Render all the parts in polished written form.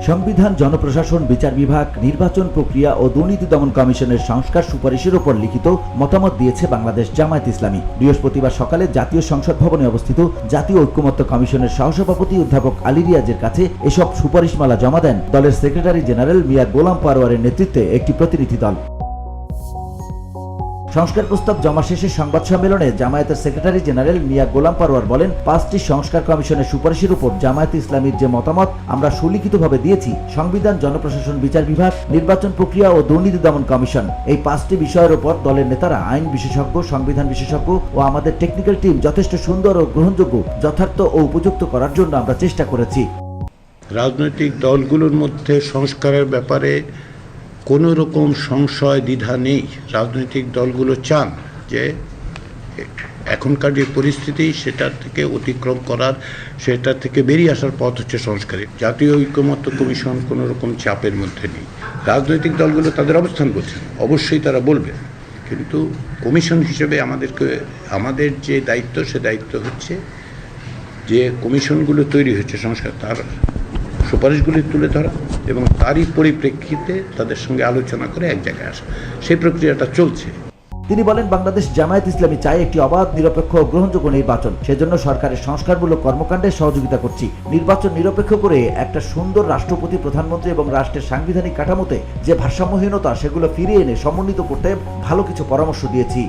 সংবিধান, জনপ্রশাসন, বিচার বিভাগ, নির্বাচন প্রক্রিয়া ও দুর্নীতি দমন কমিশনের সংস্কার সুপারিশের উপর লিখিত মতামত দিয়েছে বাংলাদেশ জামায়াত ইসলামী। বৃহস্পতিবার সকালে জাতীয় সংসদ ভবনে অবস্থিত জাতীয় ঐক্যমত্য কমিশনের সহসভাপতি অধ্যাপক আলী রিয়াজের কাছে এসব সুপারিশমালা জমা দেন দলের সেক্রেটারি জেনারেল মিয়া গোলাম পারওয়ারের নেতৃত্বে একটি প্রতিনিধি দল। সংস্কার প্রস্তাব জমা শেষে সংবাদ সম্মেলনে জামায়াতের সেক্রেটারি জেনারেল মিয়া গোলাম পারওয়ার বলেন, 5টি সংস্কার কমিশনের সুপারিশের উপর জামায়াত ইসলামীর যে মতামত আমরা সুলিখিতভাবে দিয়েছি, সংবিধান, জনপ্রশাসন, বিচার বিভাগ, নির্বাচন প্রক্রিয়া ও দুর্নীতি দমন কমিশন, এই 5টি বিষয়ের উপর দলের নেতারা, আইন বিশেষজ্ঞ, সংবিধান বিশেষজ্ঞ ও আমাদের টেকনিক্যাল টিম যথেষ্ট সুন্দর ও গ্রহণযোগ্য, যথার্থ ও উপযুক্ত করার জন্য আমরা চেষ্টা করেছি। রাজনৈতিক দলগুলোর মধ্যে সংস্কারের ব্যাপারে কোনো রকম সংশয় দ্বিধা নেই। রাজনৈতিক দলগুলো চান যে এখনকার যে পরিস্থিতি সেটা থেকে অতিক্রম করার, সেটা থেকে বেরিয়ে আসার পথ হচ্ছে সংস্কারের। জাতীয় ঐক্যমত্য কমিশন কোনো রকম চাপের মধ্যে নেই। রাজনৈতিক দলগুলো তাদের অবস্থান করছেন, অবশ্যই তারা বলবে, কিন্তু কমিশন হিসেবে আমাদের যে দায়িত্ব, সে দায়িত্ব হচ্ছে যে কমিশনগুলো তৈরি হচ্ছে সংস্কার, তার সুপারিশগুলি তুলে ধরা এবং তারই পরিপ্রেক্ষিতে তাদের সঙ্গে আলোচনা করে এক জায়গায় আসা, সেই প্রক্রিয়াটা চলছে। তিনি বলেন, বাংলাদেশ জামায়াত ইসলামী চায় একটি অবাধ, নিরপেক্ষ ও গ্রহণযোগ্য নির্বাচন। সেজন্য সরকারের সংস্কারমূলক কর্মকাণ্ডে সহযোগিতা করছি। নির্বাচন নিরপেক্ষ করে একটা সুন্দর রাষ্ট্রপতি, প্রধানমন্ত্রী এবং রাষ্ট্রের সাংবিধানিক কাঠামোতে যে ভারসাম্যহীনতা, সেগুলো ফিরিয়ে এনে সমন্বিত করতে ভালো কিছু পরামর্শ দিয়েছি।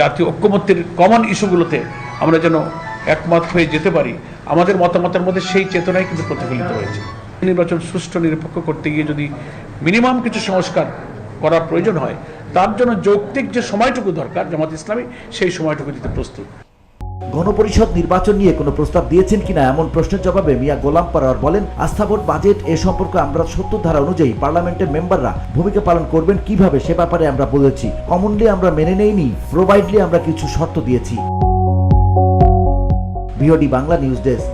জাতীয় ঐক্যমত্যের কমন ইস্যুগুলোতে আমরা যেন একমত হয়ে যেতে পারি, আমাদের মতামতের মধ্যে সেই চেতনাই কিন্তু প্রতিফলিত হয়েছে। নির্বাচন সুষ্ঠু নিরপেক্ষ করতে গিয়ে যদি মিনিমাম কিছু সংস্কার করার প্রয়োজন হয়, তার জন্য যৌক্তিক যে সময়টুকু দরকার, জামায়াত ইসলামী সেই সময়টুকু দিতে প্রস্তুত। গণপরিষদ নির্বাচন নিয়ে কোনো প্রস্তাব দিয়েছেন কিনা এমন প্রশ্নের জবাবে মিয়া গোলাম পারওয়ার বলেন, আস্থা ভোট, বাজেট এ সম্পর্কে আমরা 70 ধারা অনুযায়ী পার্লামেন্টের মেম্বাররা ভূমিকা পালন করবেন কিভাবে, সে ব্যাপারে আমরা বলেছি। কমনলি আমরা মেনে নেইনি, প্রোভাইডলি আমরা কিছু শর্ত দিয়েছি। BOD Bangla news desk.